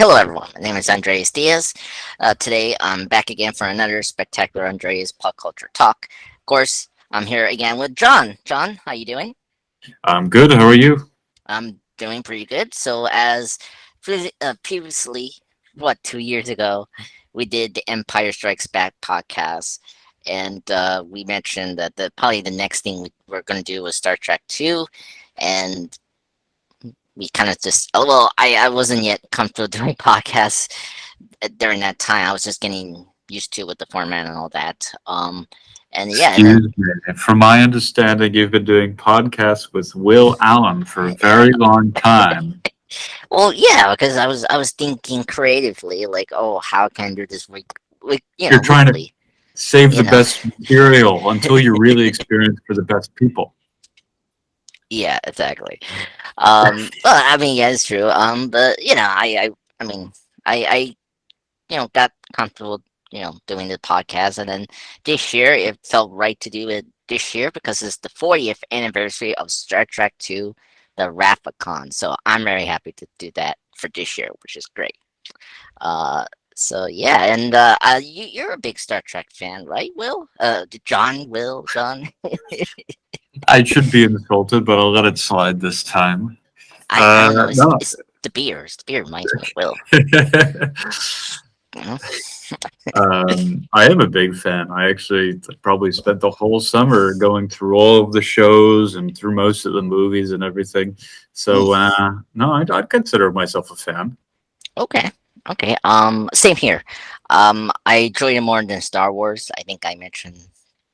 Hello, everyone. My name is Andreas Diaz. Today, I'm back again for another spectacular Andreas Pop Culture Talk. Of course, I'm here again with John. John, how you doing? I'm good. How are you? I'm doing pretty good. So, as previously, 2 years ago, we did the Empire Strikes Back podcast, and we mentioned that probably the next thing we're going to do was Star Trek 2, and we kind of just I wasn't yet comfortable doing podcasts during that time. I was just getting used to with the format and all that. And yeah, and then Excuse me. From my understanding, you've been doing podcasts with Will Allen for a very long time. yeah, because I was thinking creatively, like, oh, how can I do this You're trying to weekly, save you the know? best material until you're really experienced for the best people. Yeah, exactly. Well, I mean, yeah, it's true. But I mean, I got comfortable, doing the podcast. And then this year, it felt right to do it this year because it's the 40th anniversary of Star Trek 2, the Wrath of Khan. So I'm very happy to do that for this year, which is great. Uh, so yeah, and you're a big Star Trek fan, right, Will? John? I should be insulted, but I'll let it slide this time. I don't know. It's No. it's the beer. It's the beer reminds me of Will. You know? I am a big fan. I actually probably spent the whole summer going through all of the shows and through most of the movies and everything. Mm, So, no, I'd consider myself a fan. okay. Okay. Same here. I enjoy it more than Star Wars. I think I mentioned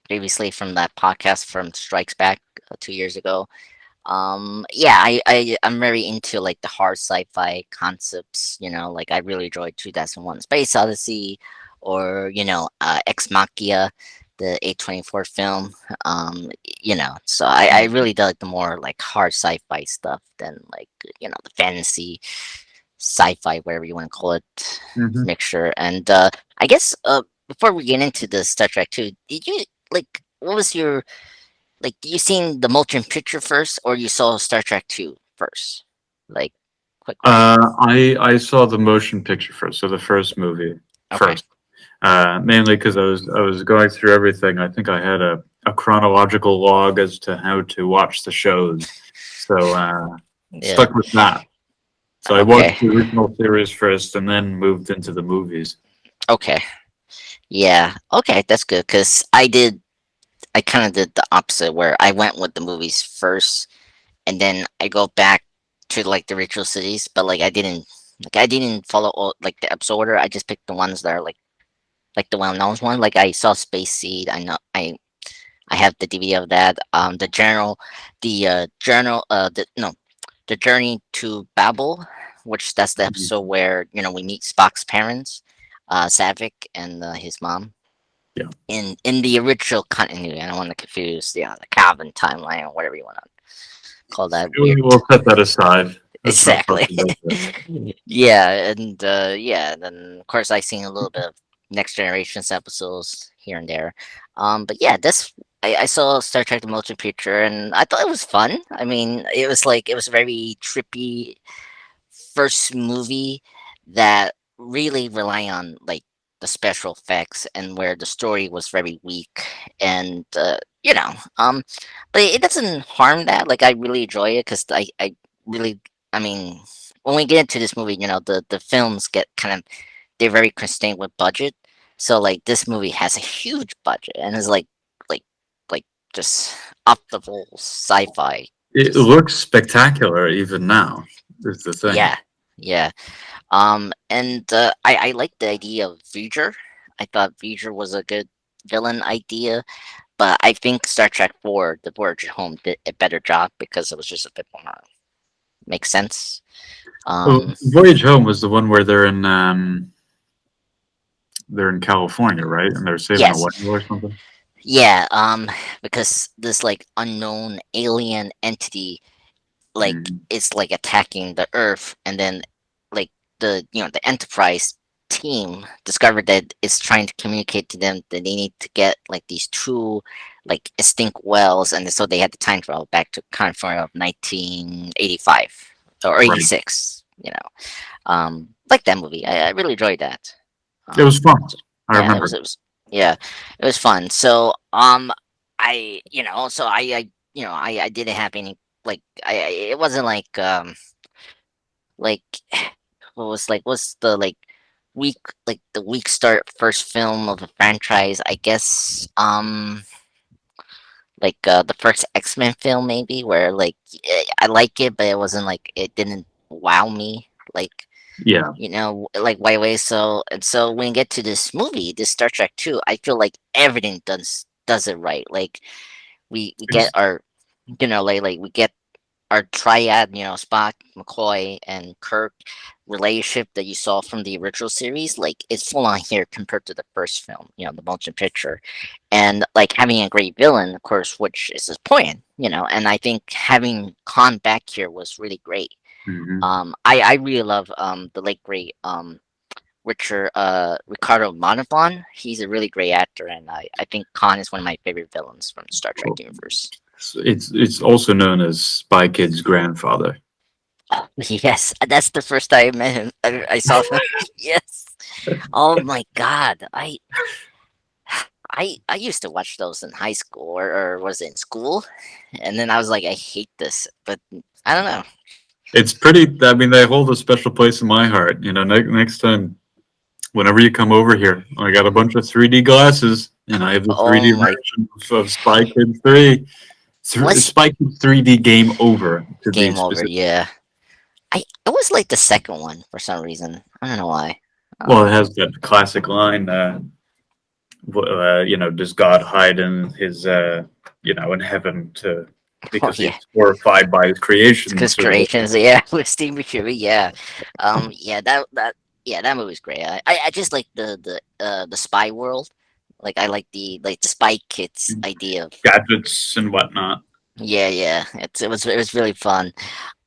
previously from that podcast from Strikes Back 2 years ago. Yeah, I'm very into like the hard sci-fi concepts. Like I really enjoyed 2001: Space Odyssey, or Ex Machina, the A24 film. So I really do like the more like hard sci-fi stuff than like the fantasy sci-fi, whatever you want to call it, Hmm. mixture. And I guess before we get into the Star Trek 2, did you like what was your like, you seen the motion picture first, or you saw Star Trek 2 first? Like, quick question. I saw the motion picture first, so the first movie Okay. first. Mainly because I was going through everything. I think I had a chronological log as to how to watch the shows, so Yeah. stuck with that. So I watched Okay. the original series first, and then moved into the movies. Okay. Yeah. Okay, that's good. Cause I kind of did the opposite, where I went with the movies first, and then I go back to like the ritual cities, but I didn't follow all like the episode order. I just picked the ones that are like the well-known one. Like I saw Space Seed. I know I have the DVD of that. The Journey to Babel, which that's the episode where we meet Spock's parents, Savick and his mom. Yeah, In the original continuity, I don't want to confuse the Calvin timeline or whatever you want to call that weird. we'll set that aside. Let's not talk Exactly. about that. Yeah, and then of course I seen a little bit of Next Generations episodes here and there. But yeah, I saw Star Trek: The Motion Picture, and I thought it was fun. I mean, it was a very trippy first movie that really rely on like the special effects, and where the story was very weak. And but it doesn't harm that. Like I really enjoy it because I really, I mean, when we get into this movie, the films get kind of, they're very constrained with budget. So like this movie has a huge budget and is like like just up the whole sci-fi. It Just looks spectacular even now. Is the thing. yeah, yeah. And I like the idea of V'ger. I thought V'ger was a good villain idea, but I think Star Trek 4, The Voyage Home, did a better job because it was just a bit more makes sense. Well, Um, Voyage Home was the one where they're in California, right? And they're saving a yes, whale or something. yeah. Because this like unknown alien entity like Mhm. is like attacking the Earth, and then like the Enterprise team discovered that it's trying to communicate to them that they need to get like these two like extinct whales, and so they had to time travel back to California of 1985 or Right. 86. you know, like that movie. I really enjoyed that. It was fun. So, I yeah, remember. yeah, it was fun. So I didn't have any like it wasn't like what's the week the week start first film of a franchise, I guess. The first X-Men film maybe, where I like it, but it wasn't like it didn't wow me like Yeah, like right away. So when we get to this movie, this Star Trek 2, I feel like everything does it right. Like we get it's our we get our triad, Spock, McCoy, and Kirk relationship that you saw from the original series, like it's full on here compared to the first film, the motion picture, and like having a great villain, of course, which is his point, and I think having Khan back here was really great. mhm. I really love the late great Ricardo Montalbán. He's a really great actor, and I think Khan is one of my favorite villains from the Star Trek universe. It's also known as Spy Kid's grandfather. Yes, that's the first time I met him. I saw him. Yes. Oh my God. I used to watch those in high school, or was it in school? And then I was like, I hate this, but I don't know. It's pretty. I mean, they hold a special place in my heart. Next time, whenever you come over here, I got a bunch of 3D glasses, and I have the Oh 3D my, version of Spy Kid 3. was Spy Kid 3D Game Over, to be game over? specific. Yeah. I was like the second one for some reason. I don't know why. Well, it Um. has that classic line, does God hide in his, in heaven Oh because yeah. he's horrified by his Because creations or whatever. creations, yeah, with Steve McCurry, yeah, yeah, that movie's great. I just like the spy world. Like I like the spy kits idea of. Gadgets and whatnot. Yeah, yeah, it was really fun.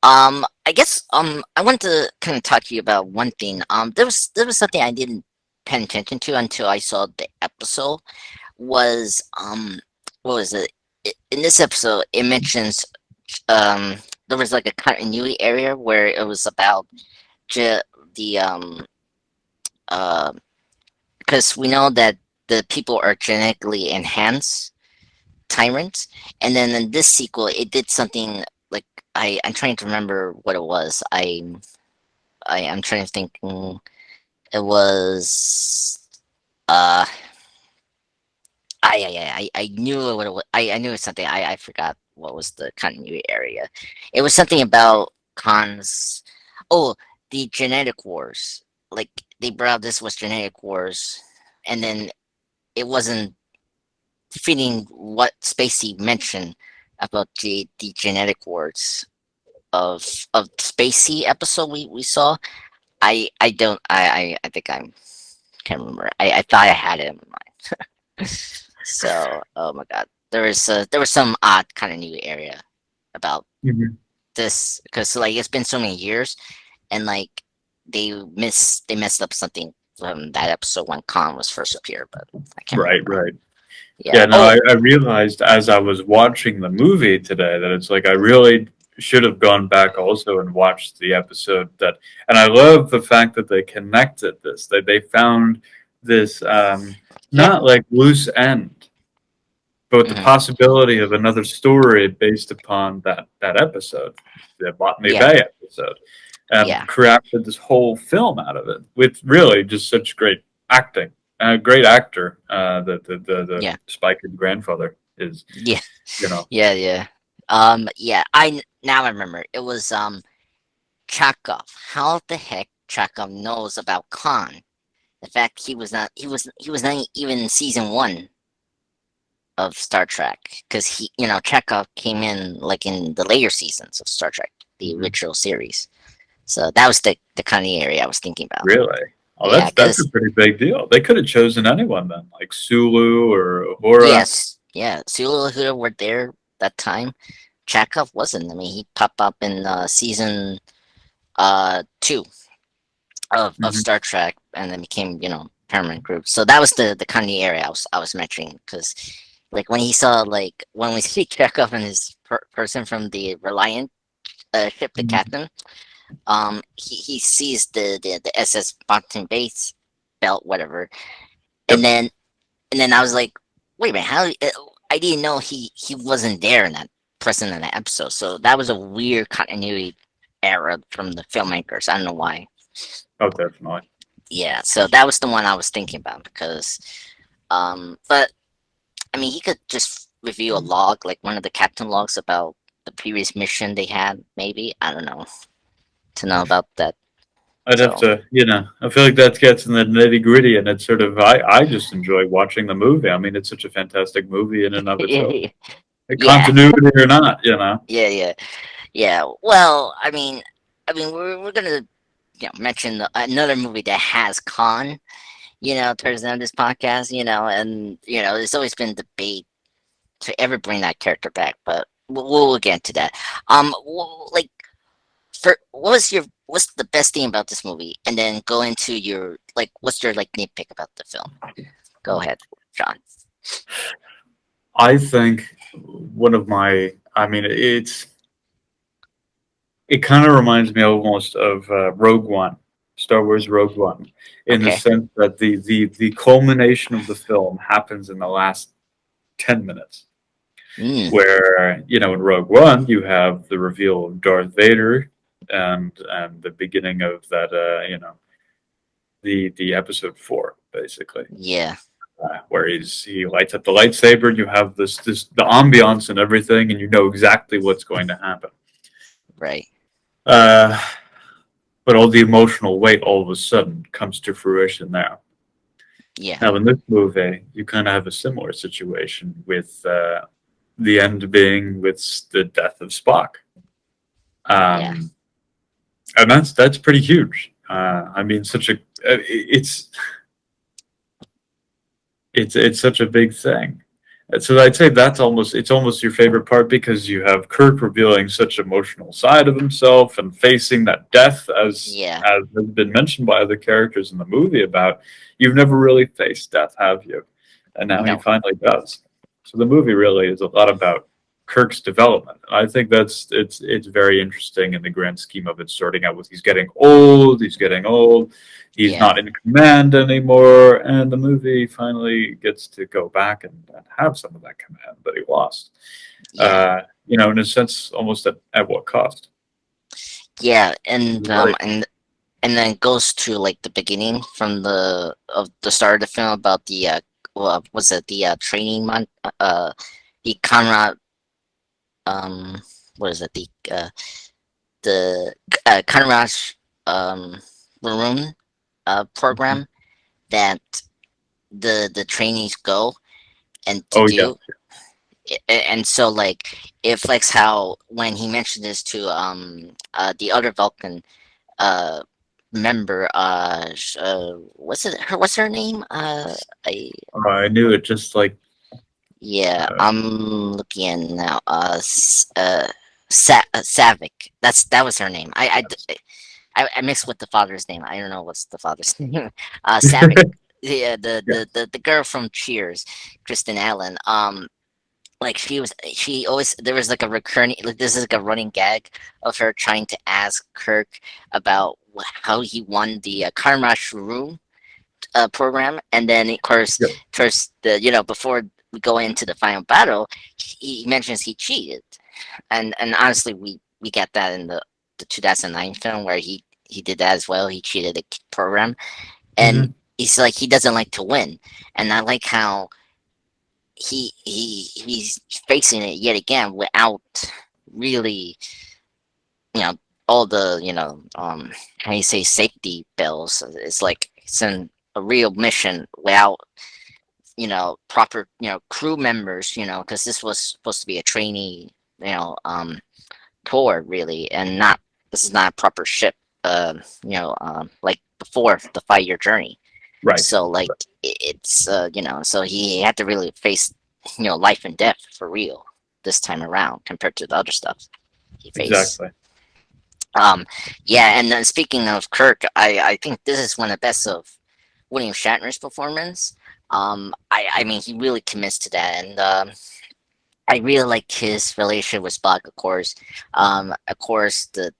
I guess I want to kind of talk to you about one thing. There was something I didn't pay attention to until I saw the episode. Was what was it? In this episode, it mentions um there was like a continuity area where it was about ge- the uh because we know that the people are genetically enhanced tyrants, and then in this sequel it did something like I'm trying to remember what it was. I'm trying to think. It was uh I knew what it was. I knew it was something. I forgot what was the continuity area. It was something about Khan's. Oh, the genetic wars. Like they brought up this was genetic wars, and then it wasn't fitting what Spacey mentioned about the genetic wars of Spacey episode we saw. I don't I think I'm can't remember. I thought I had it in mind. So, oh my god, there was some odd kind of new area about Mhm. this because like it's been so many years, and like they messed up something from that episode when Khan was first appeared, but I can't Right, remember. right. Yeah. Yeah, no, Oh. I realized as I was watching the movie today that it's like I really should have gone back also and watched the episode and I love the fact that they connected this, that they found this, Yeah. not like loose end, but the Hmm. possibility of another story based upon that episode, the Botany Yeah. Bay episode, and Yeah. crafted this whole film out of it with really just such great acting. A great actor, the Yeah. Spike grandfather is, Yeah. you know, Yeah. Yeah. Yeah. Now I remember. It was Chekhov. How the heck Chekhov knows about Khan? The fact he was not even in season one of Star Trek, because Chekhov came in like in the later seasons of Star Trek, the mhm, original series. So that was the kind of area I was thinking about. really. Oh, Yeah, that's a because pretty big deal. They could have chosen anyone then, like Sulu or Uhura. yes, yeah, Sulu and Huda were there that time. Chekhov wasn't. I mean, he popped up in season two of Mhm, Star Trek, and then became permanent group. So that was the kind of area I was mentioning, because like when he saw like when we see Chekhov and his person from the Reliant ship, the mhm, captain. he sees the SS Boston base belt, whatever, and Yep. then I was like, wait a minute, how? I didn't know he wasn't there in that present in that episode. So that was a weird continuity error from the filmmakers. I don't know why. Oh, definitely. Yeah, so that was the one I was thinking about because, but I mean, he could just review a log, like one of the captain logs about the previous mission they had. Maybe I don't know to know about that. I'd have So to, I feel like that gets in the nitty gritty, and it's sort of, I just enjoy watching the movie. I mean, it's such a fantastic movie in and of itself. yeah, Continuity or not. yeah. Yeah. Well, I mean, we're gonna mention another movie that has Khan. Towards the end of this podcast, and there's always been debate to ever bring that character back, but we'll get into that. Like for what's the best thing about this movie, and then go into your like what's your like nitpick about the film. Go ahead, John. I think one of my, I mean, it kind of reminds me almost of Rogue One, Star Wars Rogue One, in the Okay. sense that the culmination of the film happens in the last 10 minutes. Mm, Where in Rogue One you have the reveal of Darth Vader and the beginning of that the episode 4 basically, yeah. where he lights up the lightsaber and you have this the ambiance and everything and you know exactly what's going to happen. Right. Uh, but all the emotional weight all of a sudden comes to fruition there. Yeah. Now in this movie you kind of have a similar situation with the end being with the death of Spock. Yeah. Um, and that's pretty huge. I mean, it's such a big thing. And so I'd say it's almost your favorite part because you have Kirk revealing such emotional side of himself and facing that death Yeah. as has been mentioned by other characters in the movie about you've never really faced death, have you? And now he No. finally does. So the movie really is a lot about Kirk's development. I think it's very interesting in the grand scheme of it, starting out with he's getting old, he's Yeah. not in command anymore, and the movie finally gets to go back and have some of that command that he lost. Yeah. In a sense, almost at what cost? Yeah. Right. And then it goes to like the beginning from the start of the film about the was it the training the Conrad what is it the Conrad um maroon Mhm. program that the trainees go and to Oh yeah. do. And so like it reflects how when he mentioned this to the other Vulcan uh member what's her name I I knew it just like yeah, uh, I'm looking now. Savick. That was her name. I mixed with the father's name. I don't know what's the father's name. Savick. Yeah, the girl from Cheers, Kristen Allen. Like she always there was like a recurring like this is like a running gag of her trying to ask Kirk about how he won the Karma Shroom program, and then of course yeah. towards the before we go into the final battle, he mentions he cheated, and honestly we get that in the 2009 film where he did that as well. He cheated the program, and Mhm. he's like he doesn't like to win, and I like how he's facing it yet again without really you know all the how you say safety bells. It's like it's in a real mission without proper, crew members, because this was supposed to be a trainee, tour really, and not this is not a proper ship, like before the 5 year journey. Right. So like it's so he had to really face life and death for real this time around compared to the other stuff he faced. Exactly. Um, yeah, and then speaking of Kirk, I think this is one of the best of William Shatner's performance. I mean, he really commits to that, and I really like his relationship with Spock. Of course, the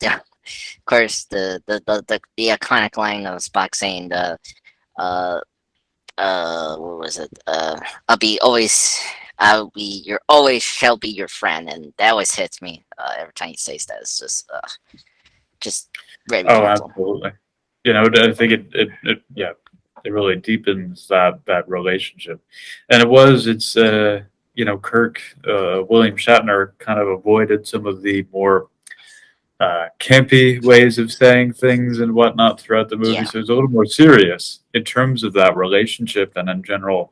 Of course, the iconic line of Spock saying uh what was it? I'll be your always shall be your friend, and that always hits me every time he says that. It's just very Oh, beautiful. absolutely. I think yeah, it really deepens that relationship, and Kirk, William Shatner kind of avoided some of the more campy ways of saying things and whatnot throughout the movie, Yeah, so it's a little more serious in terms of that relationship and in general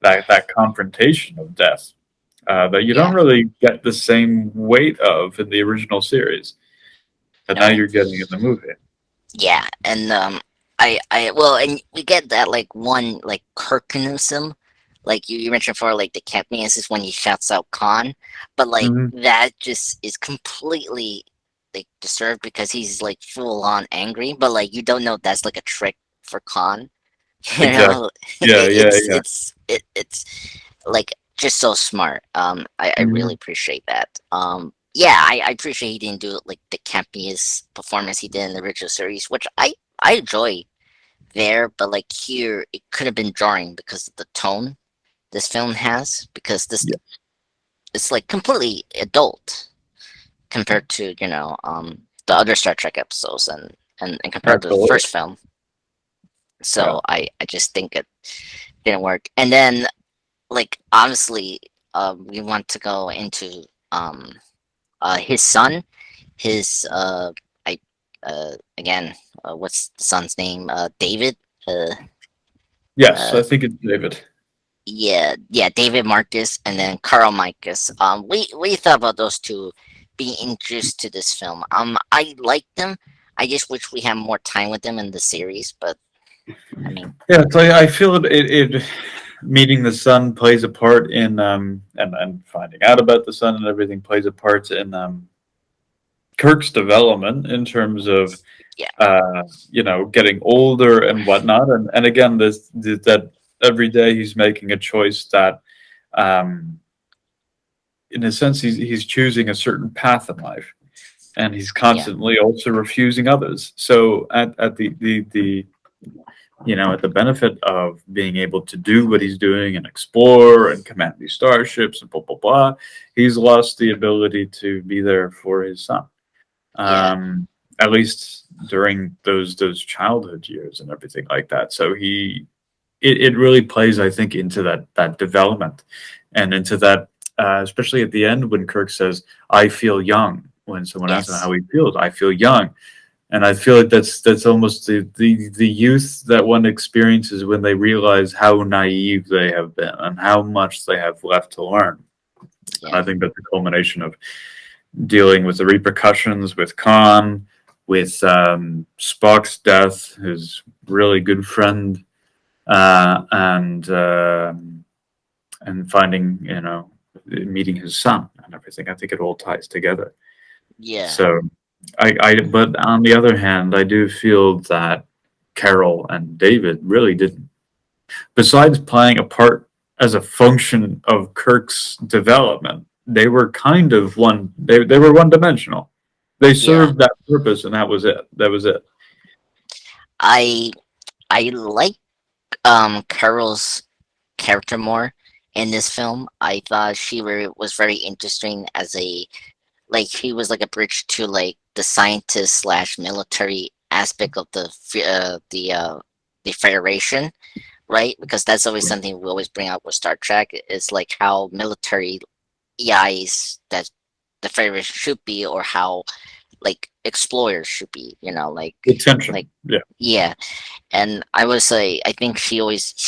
that confrontation of death that you don't yeah, really get the same weight of in the original series, and now no, you're getting in the movie. yeah, and well, and we get that like one like Kirkinism, like you mentioned for like the campiness is when he shouts out Khan, but like Hmm. that just is completely like deserved because he's like full on angry, but like you don't know that's like a trick for Khan. You Exactly. know, Yeah, yeah, yeah. it's like just so smart. I really Hmm. appreciate that. Yeah, I appreciate he didn't do like the campiest performance he did in the original series, which I enjoy there, but like here it could have been jarring because of the tone this film has, because this Yeah, it's like completely adult compared to the other Star Trek episodes and compared to the absolutely. first film. Yeah. So I just think it didn't work. And then like obviously we want to go into his son, his I again what's the son's name, David, uh Yes, uh I think it's David. yeah, David Marcus, and then Carl Marcus. We thought about those two being introduced to this film. I like them. I just wish we had more time with them in the series, but I mean, Yeah, it's like I feel it meeting the sun plays a part in and finding out about the sun and everything plays a part in Kirk's development in terms of yeah, getting older and whatnot, and again that every day he's making a choice that um, in a sense he's choosing a certain path in life, and he's yeah, constantly also refusing others. So at the at the benefit of being able to do what he's doing and explore and command these starships and blah blah blah, he's lost the ability to be there for his son. yeah, Um, at least during those childhood years and everything like that. So it really plays, I think, into that development and into that, especially at the end when Kirk says, "I feel young." When someone asks him yes, how he feels, I feel young, and I feel like that's almost the youth that one experiences when they realize how naive they have been and how much they have left to learn. And yeah, I think that's a culmination of dealing with the repercussions with Khan, with Spock's death, his really good friend, and finding meeting his son and everything. I think it all ties together. yeah, So but on the other hand, I do feel that Carol and David really didn't. Besides playing a part as a function of Kirk's development, they were kind of they were one dimensional. They yeah. served that purpose, and that was it. That was it. I I like Carol's character more in this film. I thought was very interesting as a like she was like a bridge to like the scientist slash military aspect of the Federation, right? Because that's always something we always bring up with Star Trek is like how military EIs that the Federation should be, or how like explorers should be. The Like tension. Yeah. yeah. And I would say I think she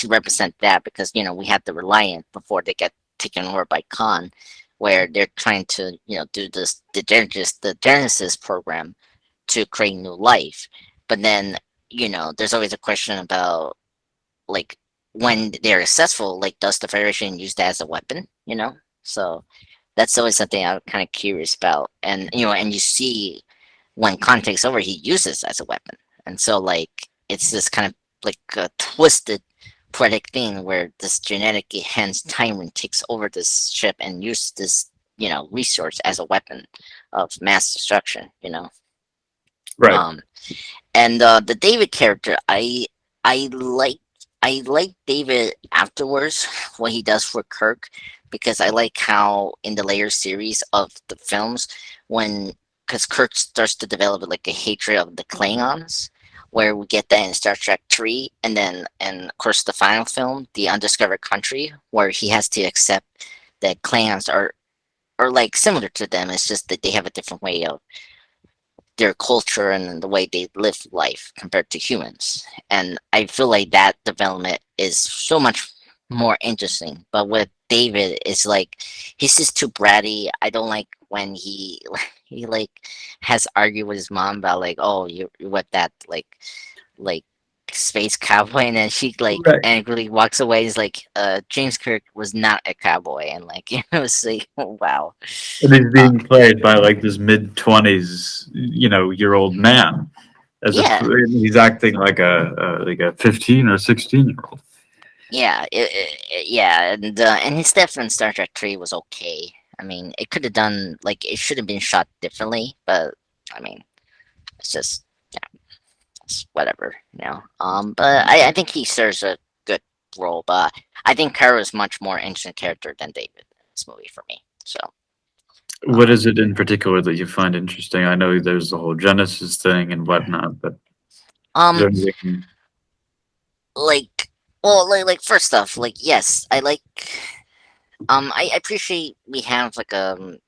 represent that because we had the Reliant before they get taken over by Khan, where they're trying to do this the Genesis program to create new life, but then there's always a question about like when they're successful, like does the Federation use that as a weapon? So that's always something I'm kind of curious about, and and you see when Khan takes over, he uses it as a weapon, and so like it's this kind of like a twisted poetic thing where this genetically enhanced tyrant takes over this ship and uses this resource as a weapon of mass destruction. Right. Um, and the David character, I like I like David afterwards what he does for Kirk, because I like how in the later series of the films, when because Kirk starts to develop like a hatred of the Klingons, where we get that in Star Trek 3, and then and of course the final film, The Undiscovered Country, where he has to accept that Klingons are like similar to them. It's just that they have a different way of their culture and the way they live life compared to humans. And I feel like that development is so much more interesting. But with David, it's like he's just too bratty. I don't like when he he like has argued with his mom about like, oh, you with that like space cowboy, and then she like Right. angrily walks away. He's like, James Kirk was not a cowboy, and like it was like, oh, wow. And he's uh, being played by like this mid-20s, year old man, as a yeah. he's acting like a 15 or 16-year-old. Yeah, yeah, and his death in Star Trek 3 was okay. I mean, it could have done like it should have been shot differently, but I mean, it's just yeah, it's whatever, you know. But I think he serves a good role, but I think Kara is much more interesting character than David in this movie for me. So, What um, is it in particular that you find interesting? I know there's the whole Genesis thing and whatnot, but is um, there anything? like, well, like first off, like yes, I like, I appreciate we have like a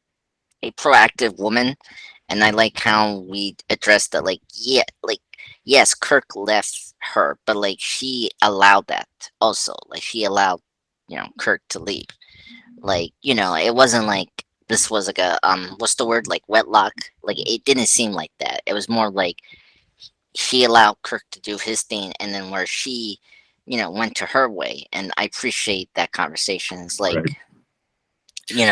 proactive woman, and I like how we addressed that. Like, yeah, like yes, Kirk left her, but like she allowed that also. Like she allowed, Kirk to leave. Like it wasn't like this was like a what's the word, like wedlock. Like it didn't seem like that. It was more like she allowed Kirk to do his thing, and then where she, went to her way. And I appreciate that conversation. It's Right. like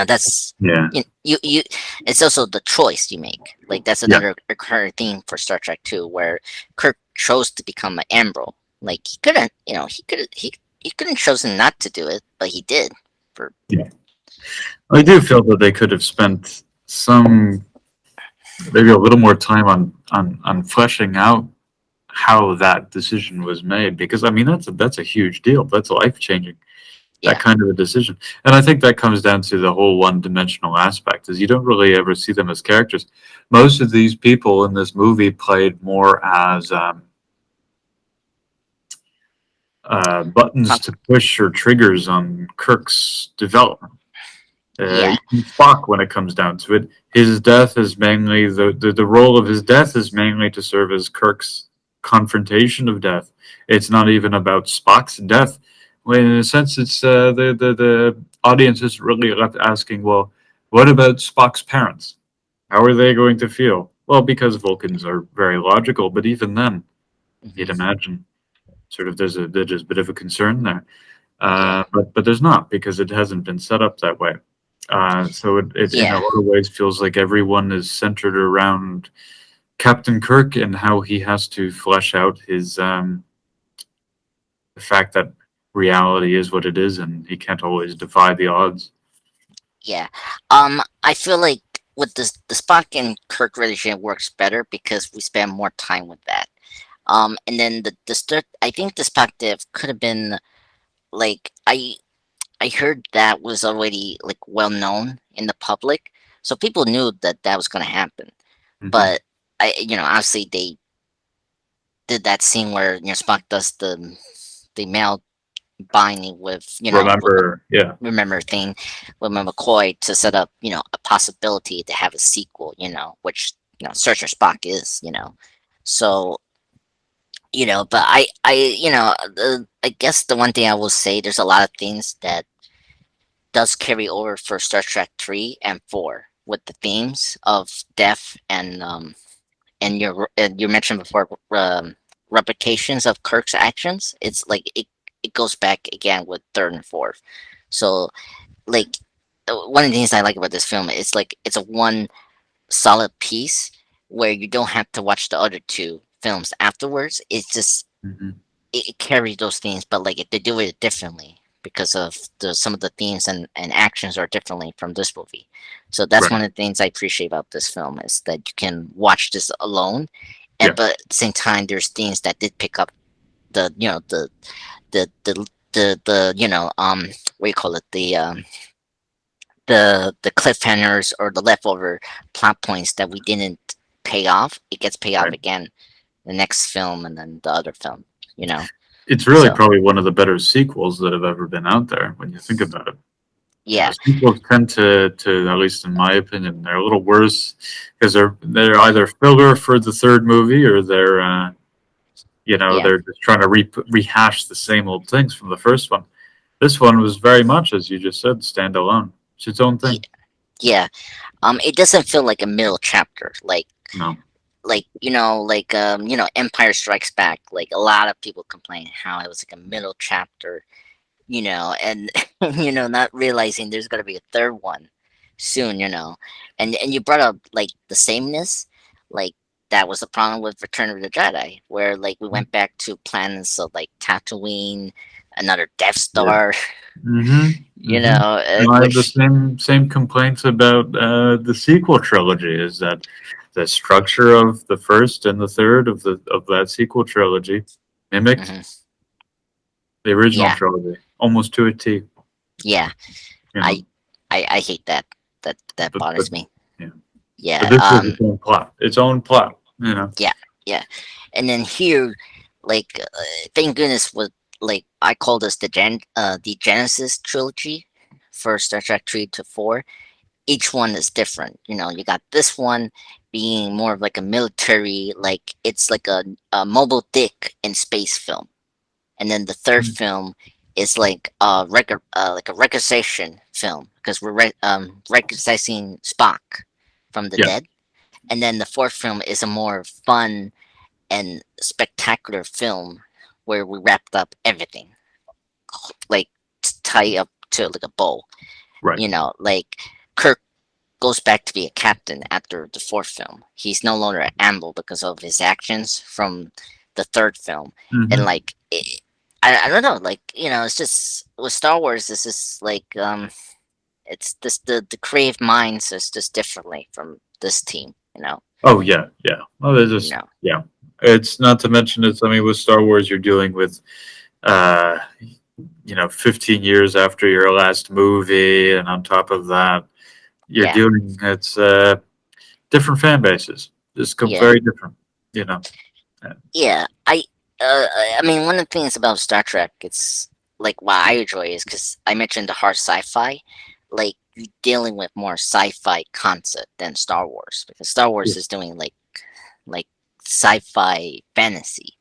that's Yeah. you it's also the choice you make. Like that's Yeah. another recurring theme for Star Trek 2, where Kirk chose to become an Admiral. Like he couldn't, he couldn't chosen not to do it, but he did. For Yeah. I do feel that they could have spent some, maybe a little more time on fleshing out how that decision was made, because I mean that's a huge deal. That's life changing. That Yeah. kind of a decision, and I think that comes down to the whole one dimensional aspect. Is you don't really ever see them as characters. Most of these people in this movie played more as buttons Punk. to push or triggers on Kirk's development. Yeah. Even Spock, when it comes down to it, his death is mainly the role of his death is mainly to serve as Kirk's confrontation of death. It's not even about Spock's death. Well, in a sense, it's the audience is really left asking, well, what about Spock's parents? How are they going to feel? Well, because Vulcans are very logical, but even then, you'd Hmm. imagine sort of there's a bit of a concern there. Yeah. But there's not, because it hasn't been set up that way. So it in a Yeah. lot of ways feels like everyone is centered around Captain Kirk and how he has to flesh out his the fact that reality is what it is and he can't always defy the odds. Yeah. I feel like with the Spock and Kirk relationship works better because we spend more time with that. And then I think the Spock div could have been like I heard that was already like well known in the public, so people knew that that was going to happen. Hmm. But obviously they did that scene where Spock does the male binding with Remember, yeah, remember thing with McCoy to set up a possibility to have a sequel, which Searcher Spock is, so but I guess the one thing I will say, there's a lot of things that does carry over for Star Trek 3 and 4 with the themes of death and you mentioned before, replications of Kirk's actions. It's like it goes back again with third and fourth. So like one of the things I like about this film is like it's a one solid piece where you don't have to watch the other two films afterwards. It's just hmm it carries those themes, but like they do it differently because of some of the themes and actions are differently from this movie. So that's right. one of the things I appreciate about this film is that you can watch this alone Yeah, but at the same time, there's things that did pick up the the the the what do you call it, the cliffhangers or the leftover plot points that we didn't pay off. It gets paid off right. again the next film and then the other film. You know, It's really so probably one of the better sequels that have ever been out there when you think about it. yeah, Sequels tend to, at least in my opinion, they're a little worse because they're either filler for the third movie or yeah, they're just trying to rehash the same old things from the first one. This one was very much, as you just said, standalone. It's its own yeah, thing. yeah. It doesn't feel like a middle chapter, No. Empire Strikes Back. Like a lot of people complain how it was like a middle chapter, and not realizing there's gonna be a third one soon, and you brought up like the sameness, like that was the problem with Return of the Jedi, where like we went back to planets of like Tatooine, another Death Yeah. Star, Mm-hmm. Mm-hmm. I have the which same complaints about the sequel trilogy. Is that the structure of the first and the third of that sequel trilogy mimicked mhm, the original yeah, trilogy almost to a T. yeah, You I, know, I hate that. That but bothers me. yeah, but Yeah, this was its own plot. Its own plot. You know. yeah, yeah, and then here, thank goodness, was like I call this the Genesis trilogy for Star Trek 3 to 4. Each one is different. You got this one being more of like a military, like it's like a Mobile Dick in space film, and then the third film is like a record, like a recognition film because we're recognizing Spock from the Yeah. dead, and then the fourth film is a more fun and spectacular film where we wrapped up everything, like tie up to like a bow. Right. Like Kirk goes back to be a captain after the fourth film. He's no longer an Amble because of his actions from the third film, and Mm-hmm. I don't know, like it's just with Star Wars. This is like it's this the creative minds is just differently from this team. Oh yeah, yeah. Well, there's You just know, yeah. It's not to mention it's. I mean, with Star Wars, you're dealing with uh, 15 years after your last movie, and on top of that, you're yeah, doing it's different fan bases. Just come yeah. very different. You know. Uh, Yeah, I mean, one of the things about Star Trek, it's like what I enjoy is because I mentioned the hard sci-fi, like you're dealing with more sci-fi concept than Star Wars because Star Yeah. Wars is doing like sci-fi fantasy,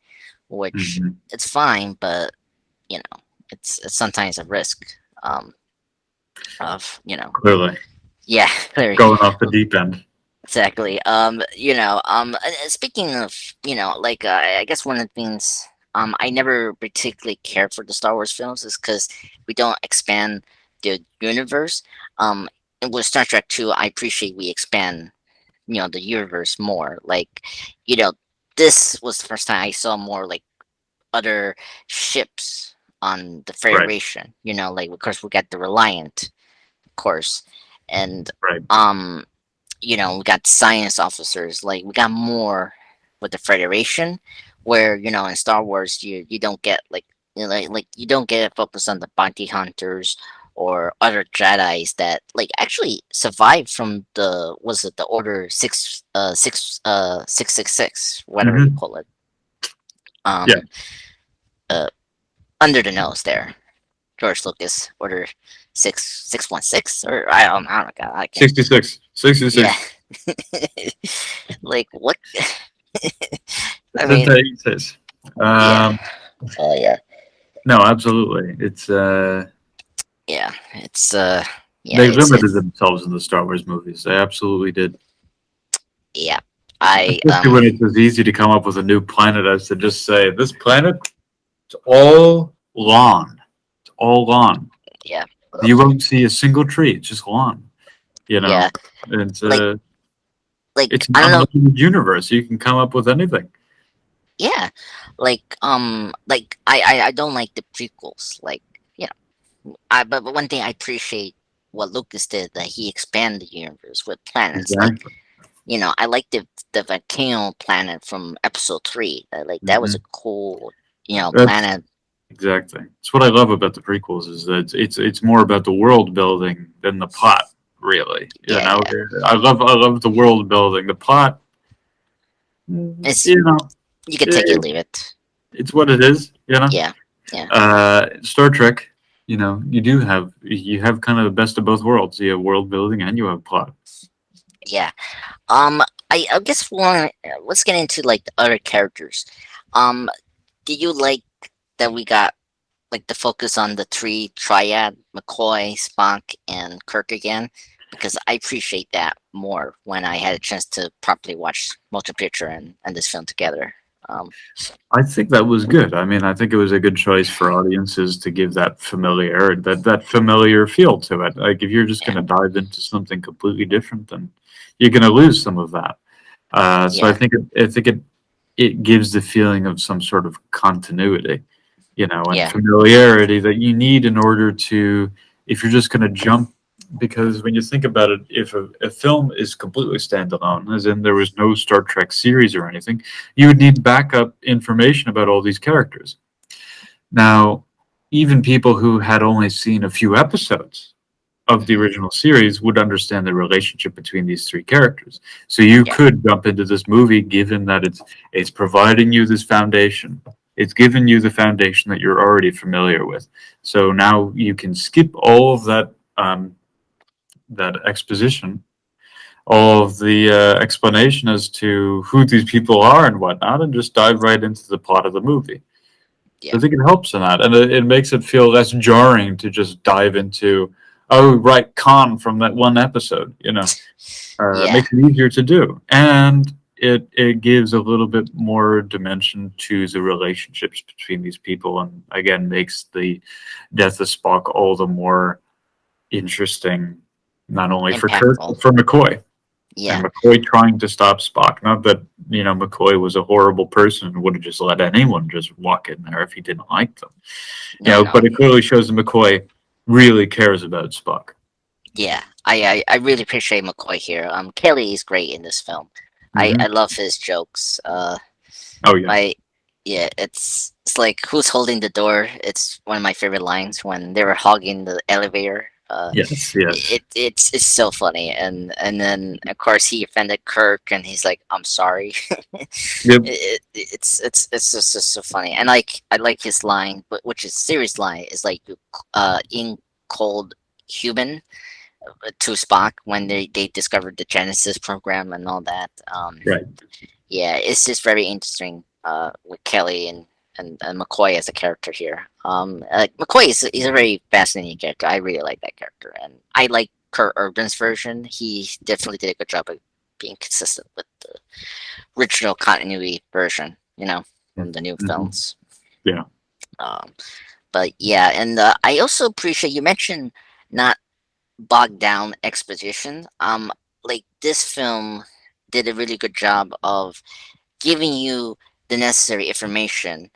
which Mhm. it's fine, but you know, it's sometimes a risk, um, of Clearly, yeah, Larry. going off the deep end. Exactly. Speaking of, I guess one of the things I never particularly cared for the Star Wars films is because we don't expand the universe. And with Star Trek 2, I appreciate we expand, the universe more. Like, you know, this was the first time I saw more like other ships on the Right. Federation. Like of course we got the Reliant, of course, and Right. um we got science officers, like we got more with the Federation, where in Star Wars you don't get like you don't get focused on the bounty hunters or other Jedi's that like actually survived from the was it the Order 666, whatever you Hmm. call it, Yeah. um uh under the nose there, George Lucas Order 616, or I don't know, I can't. 66. Yeah. 66. Like what? I That's mean, how he says. yeah. Um, Oh yeah. no, absolutely. It's Yeah. Yeah, they limited it's themselves in the Star Wars movies. They absolutely did. yeah. I Especially when it's as easy to come up with a new planet as to just say, this planet, it's all lawn. It's all lawn. yeah. You won't see a single tree. It's just lawn. You know, Yeah. it's Like uh, like it's an I don't know. unlimited universe. You can come up with anything. Yeah. I don't like the prequels. Like, but one thing I appreciate what Lucas did, that he expanded the universe with planets. Like Exactly. I like the volcano planet from episode 3. Like that was a Hmm. cool, That's planet. exactly. It's what I love about the prequels is that it's more about the world building than the plot, really. You Yeah, know, yeah. I love the world building. The plot, It's you know, you could take it, or it, leave it. it's what it is. You know, Yeah, yeah, Star Trek. You have kind of the best of both worlds. You have world building and you have plot. yeah. Um, I guess let's get into like the other characters. Um, did you like that we got like the focus on the three triad, McCoy, Spock, and Kirk again? Because I appreciate that more when I had a chance to properly watch motion picture and this film together. Um, I think that was good. I mean, I think it was a good choice for audiences to give that familiar feel to it. Like if you're just yeah, going to dive into something completely different, then you're going to lose some of that. So I yeah, think it gives the feeling of some sort of continuity, and yeah, familiarity that you need in order to, if you're just going to jump, because when you think about it, if a film is completely standalone, as in there was no Star Trek series or anything, you would need backup information about all these characters. Now, even people who had only seen a few episodes of the hmm, original series would understand the relationship between these three characters. So you yeah, could jump into this movie given that it's providing you this foundation. It's given you the foundation that you're already familiar with. So now you can skip all of that exposition, all of the explanation as to who these people are and whatnot, and just dive right into the plot of the movie. yeah, I think it helps in that, and it makes it feel less jarring to just dive into, oh, right, Khan from that one episode. yeah, Makes it easier to do, and it gives a little bit more dimension to the relationships between these people, and again makes the death of Spock all the more interesting, not only for Kirk impactful. but for McCoy. Yeah, And McCoy trying to stop Spock. Not that, McCoy was a horrible person and would have just let anyone just walk in there if he didn't like them. no, no, But it clearly shows that McCoy really cares about Spock. yeah. I really appreciate McCoy here. Kelly is great in this film. I Hmm. love his jokes. Oh, yeah. My Yeah, it's like who's holding the door. It's one of my favorite lines when they were hogging the elevator. Yes, yes. It's so funny, and then of course he offended Kirk, and he's like, "I'm sorry." Yep. It's just so funny, and I like his line, but which is serious line is like, in cold human to Spock when they discovered the Genesis program and all that. Right. Yeah, it's just very interesting with Kelly and McCoy as a character here. McCoy is a very fascinating character. I really like that character, and I like Kurt Urban's version. He definitely did a good job of being consistent with the original continuity version. From the new Hmm. films. Yeah. Um, but yeah, and I also appreciate you mentioned not bogged down exposition. Like this film did a really good job of giving you the necessary information,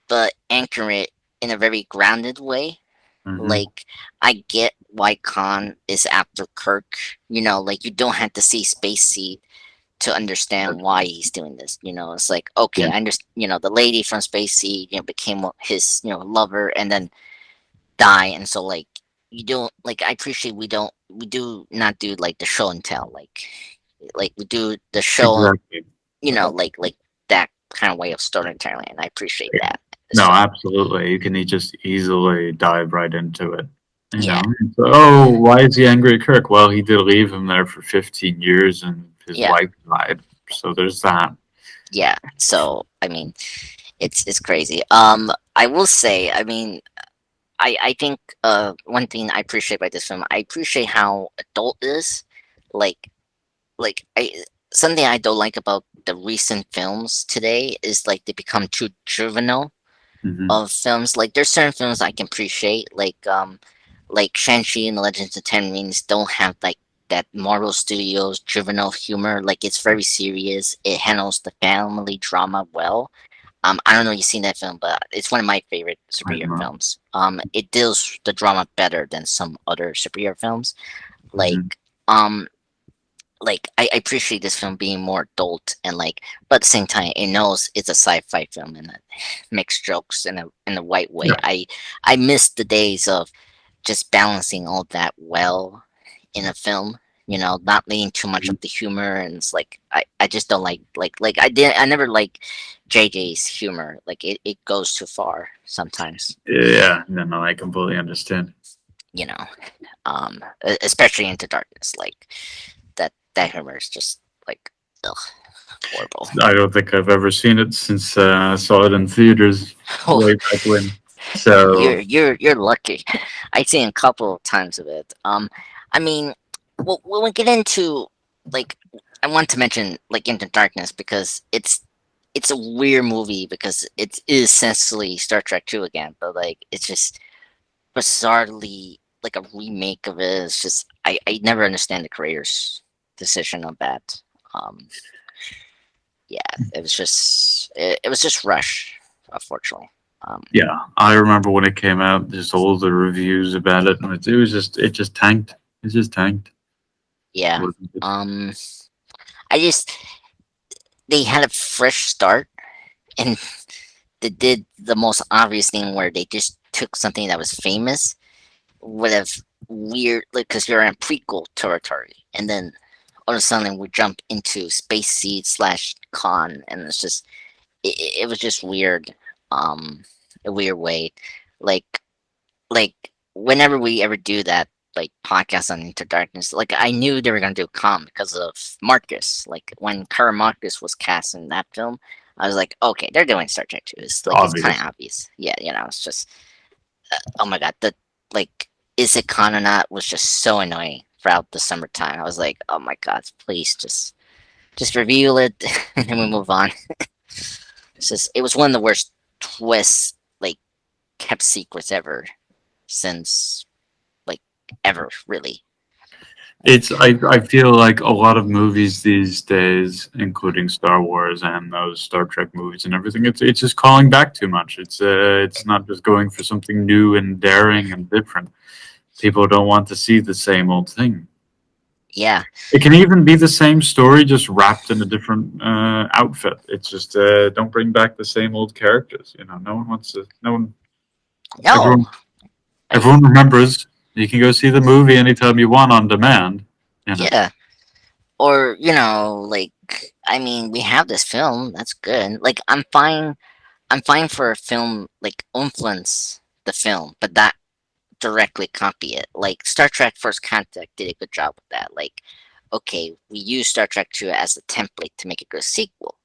but anchor it in a very grounded way. Hmm. Like, I get why Khan is after Kirk. Like you don't have to see Space Seed to understand why he's doing this. It's like, okay, Yeah. I understand. The lady from Space Seed, became his lover and then die, and so like you don't like. I appreciate we do not do like the show and tell like we do the show, Exactly. like that kind of way of storytelling, and I appreciate Yeah. that in this No, film. absolutely. You can just easily dive right into it. Yeah, So, oh, why is he angry at Kirk? Well, he did leave him there for 15 years and his yeah, wife died. So there's that. yeah. So I mean, it's crazy. I will say, I mean, I think one thing I appreciate by this film, I appreciate how adult it is. Like like I something I don't like about the recent films today is like they become too juvenile Hmm. of films. Like there's certain films I can appreciate, like Shang-Chi and the Legends of Ten Rings don't have like that Marvel Studios juvenile humor. Like it's very serious. It handles the family drama well. I don't know if you've seen that film, but it's one of my favorite I don't superhero know. films. It deals the drama better than some other superhero films. Hmm. Like, um, I appreciate this film being more adult and like, but at the same time, it knows it's a sci-fi film and it makes jokes in a white way. Yeah, I miss the days of just balancing all that well in a film. Not leaning too much of the humor, and it's like I just don't like I never like JJ's humor. Like it goes too far sometimes. yeah, no, no, I completely understand. You know, especially Into Darkness. Like that humor is just like ugh, horrible. I don't think I've ever seen it since I saw it in theaters Oh, way back when. So you're lucky. I've seen a couple of times of it. I mean, well, when we get into like, I want to mention like Into Darkness because it's a weird movie because it is essentially Star Trek 2 again, but like it's just bizarrely like a remake of it. It's just I never understand the creator's decision on that. Um, yeah, it was just rush, unfortunately. Um, yeah, I remember when it came out, just all the reviews about it, and it was just it just tanked. It just tanked. yeah. Wasn't it? Um, I just they had a fresh start and they did the most obvious thing where they just took something that was famous would have weird like because you're in prequel territory and then all of a sudden we jump into space seed slash con and it's just it was just weird a weird way like like whenever we ever do that like podcast on Into Darkness, like I knew they were gonna do Calm because of Marcus. Like when Kara Marcus was cast in that film, I was like, okay, they're doing Star Trek 2. It's It's like it's kind obvious. of obvious. Yeah, it's just oh my god, the like is it Khan or not was just so annoying throughout the summertime. I was like, oh my god, please just reveal it and then we move on. It's just it was one of the worst twists like kept secrets ever since like ever really. It's I feel like a lot of movies these days, including Star Wars and those Star Trek movies and everything, it's just calling back too much. It's not just going for something new and daring and different. People don't want to see the same old thing. Yeah, It can even be the same story, just wrapped in a different outfit. It's just don't bring back the same old characters. You know, no one wants to. No one. no, Everyone. I Everyone remembers. You can go see the movie anytime you want on demand. You know. yeah, or like I mean, we have this film that's good. Like I'm fine for a film like influence the film, but not directly copy it. Like Star Trek First Contact did a good job with that. Like, okay, we use Star Trek 2 as a template to make a good sequel.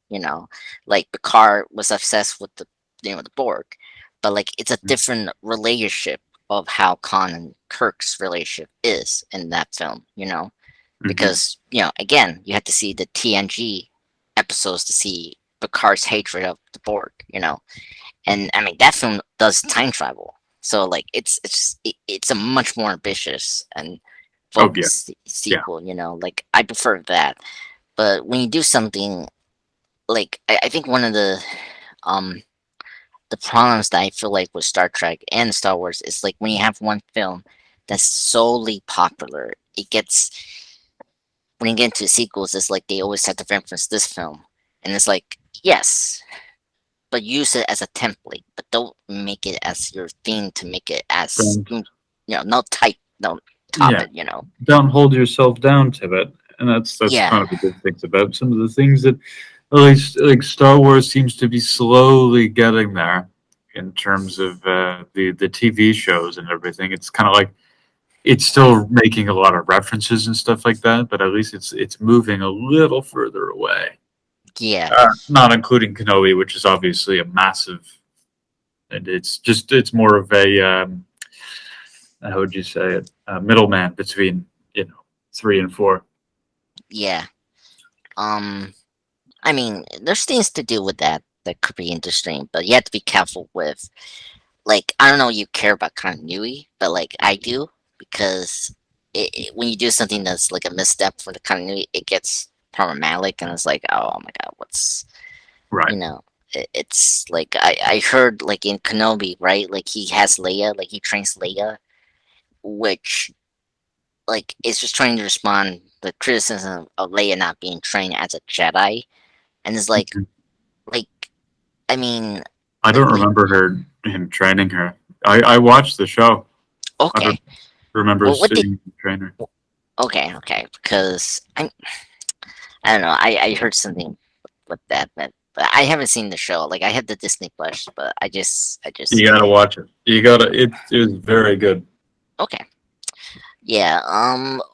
Like Picard was obsessed with the Borg, but like it's a different relationship of how Khan and Kirk's relationship is in that film. Hmm. Because again, you have to see the TNG episodes to see Picard's hatred of the Borg. And I mean that film does time travel, so like it's a much more ambitious and Oh yeah, focused yeah. sequel. Like I prefer that. But when you do something like I think one of um the problems that I feel like with Star Trek and Star Wars is like when you have one film that's solely popular, it gets when you get into sequels, it's like they always have to reference this film, and it's like yes, but use it as a template, but don't make it as your theme to make it as Don't not tight, don't top yeah. it. Don't hold yourself down to it, and that's Yeah, kind of the good things about some of the things that at least like Star Wars seems to be slowly getting there in terms of the TV shows and everything. It's kind of like it's still making a lot of references and stuff like that, but at least it's moving a little further away. yeah, Not including Kenobi, which is obviously a massive, and it's more of a how would you say it, a middleman between 3 and 4. yeah. Um, I mean, there's things to do with that could be interesting, but you have to be careful with like I don't know you care about continuity, but like I do because when you do something that's like a misstep for the continuity, it gets problematic, and it's like oh my god, what's Right. you know it's like I heard like in Kenobi, right? Like he has Leia, like he trains Leia, which like is just trying to respond. the criticism of Leia not being trained as a Jedi, and it's like I mean, I like don't remember him training her. I watched the show. I don't okay, remember well, what did seeing him train her. okay, because I don't know, I heard something with that, but I haven't seen the show. Like I have the Disney Plus, but I just You gotta watch it. You gotta. It was very good. okay. Yeah,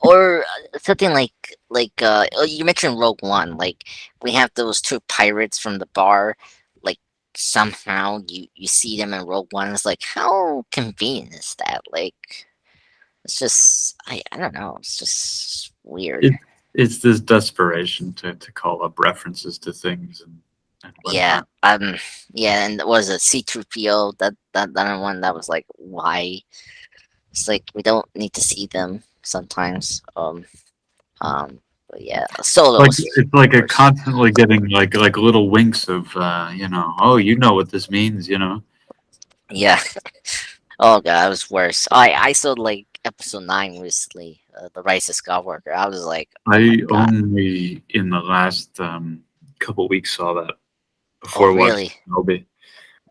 or something like you mentioned Rogue One. Like we have those two pirates from the bar. Like somehow you see them in Rogue One. It's like how convenient is that? Like it's just I don't know. It's just weird. It it's this desperation to call up references to things and Yeah. whatnot. Yeah, and was it C-3PO that one that was like why? It's like we don't need to see them sometimes. But yeah, Solo was It's like a worse. constantly getting like little winks of oh, you know what this means, you know. Yeah. Oh god, it was worse. I saw like episode 9 recently, the Rise of Skywalker. I was like, oh my I god. only in the last couple weeks saw that Oh before watching really? Kenobi.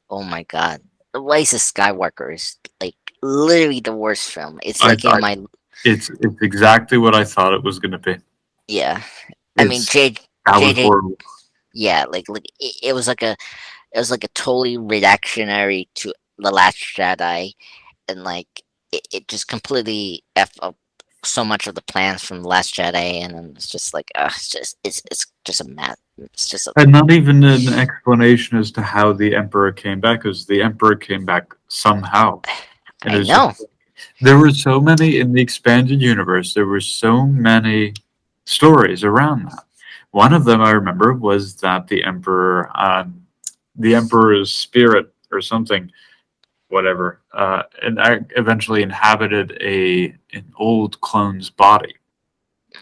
Oh my god. The Rise of Skywalker is like literally the worst film. It's like I in my it's exactly what I thought it was gonna be. yeah. I mean It's J that was JJ horrible. yeah, like it was like a totally reactionary to The Last Jedi, and like it just completely f up so much of the plans from the Last Jedi, and then it's just like it's just a mess. It's just a And not even an explanation as to how the Emperor came back, because the Emperor came back somehow. And I it's just know. there were so many in the expanded universe, there were so many stories around that. One of them I remember was that the Emperor's spirit or something, whatever, and eventually inhabited a an old clone's body.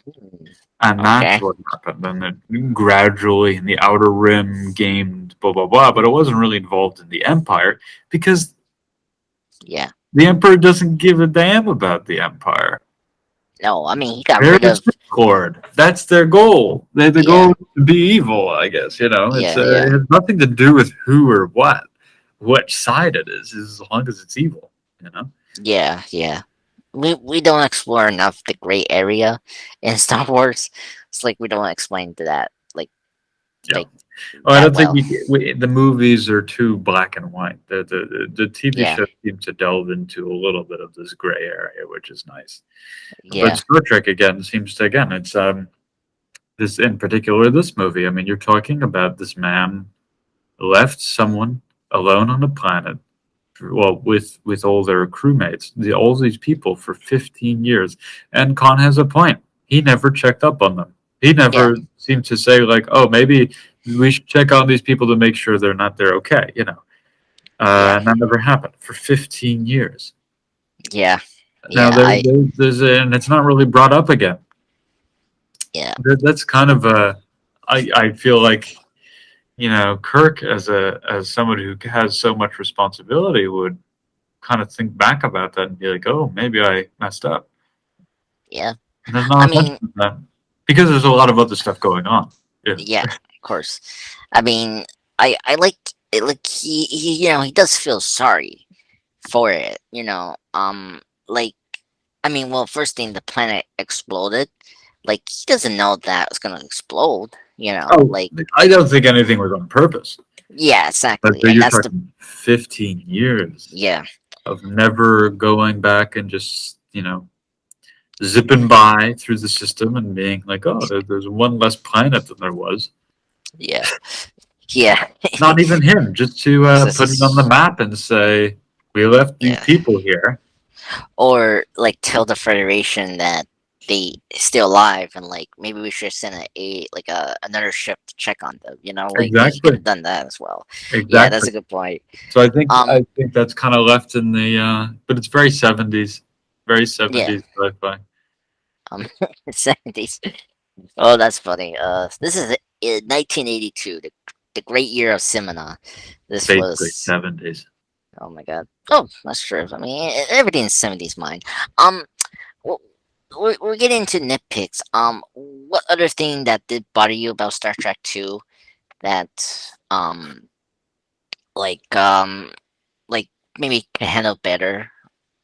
Hmm, And that's okay. what happened. And then gradually in the Outer Rim gained blah blah blah, but it wasn't really involved in the Empire because Yeah. the Emperor doesn't give a damn about the Empire. No, I mean he got They're rid the of. Sith Lord. That's their goal. The Yeah. goal is to be evil, I guess. You know, Yeah. it Yeah. has nothing to do with who or what, which side it is as long as it's evil. You know. Yeah. Yeah. We don't explore enough the gray area in Star Wars. It's like we don't explain to that Yeah. like Oh, I that don't think well. the movies are too black and white. The TV Yeah. show seems to delve into a little bit of this gray area, which is nice. But Yeah. Star Trek again seems to again it's this in particular this movie. I mean, you're talking about this man left someone alone on a planet, well, with all their crewmates, all these people for 15 years, and Khan has a point. He never checked up on them. He Yeah. never seemed to say like, oh, maybe we should check on these people to make sure they're okay. You know, Yeah. and that never happened for 15 years. Yeah. Now Yeah. I there's and it's not really brought up again. yeah. That's kind of a. I feel like Kirk as someone who has so much responsibility would kind of think back about that and be like, oh, maybe I messed up. Yeah. And there's I not a mention mean, of that because there's a lot of other stuff going on. Yeah, yeah, of course. I mean, I like it, like he he does feel sorry for it, like I mean, well, first thing the planet exploded. Like he doesn't know that it's gonna explode, oh, like I don't think anything was on purpose. yeah, But exactly. And you're that's the talking 15 years yeah, of never going back and just zipping by through the system and being like, oh, there's one less planet than there was. yeah, yeah. Not even him, just to This put it on the is map and say we left these yeah. people here. Or like tell the Federation that they still alive, and like maybe we should send a another ship to check on them. Like he could Exactly, have done that as well. Yeah, that's exactly. a good point. So I Um, think that's kind of left in the, but it's very 70s, very yeah. 70s sci-fi. Um, 70s. Oh, that's funny. This is 1982, the great year of cinema. This Basically was. 70s. Oh my god. Oh, that's true. I mean, everything is 70s mine. Um, we're getting into nitpicks. What other thing that did bother you about Star Trek Two that like like maybe can handle better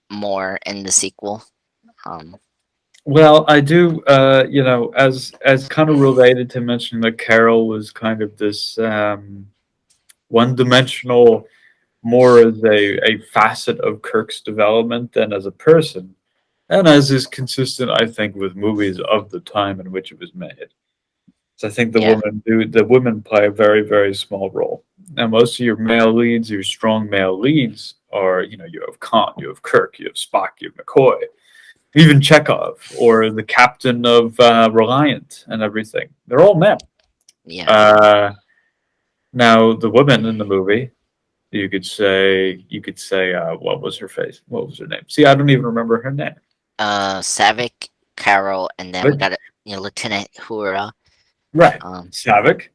more in the sequel? Um, Well, I do, as kind of related to mentioning that Carol was kind of this one-dimensional, more as a facet of Kirk's development than as a person, and as is consistent, I think, with movies of the time in which it was made. So I think yeah, the women play a very, very small role. Now, most of your male leads, your strong male leads, are you have Khan, you have Kirk, you have Spock, you have McCoy, even Chekhov, or the captain of Reliant, and everything. They're all men. yeah. Uh, Now, the women in the movie, you could say, what was her face? What was her name? See, I don't even remember her name. Savick, Carol, and then we But got Lieutenant Hura. right, Um, Savick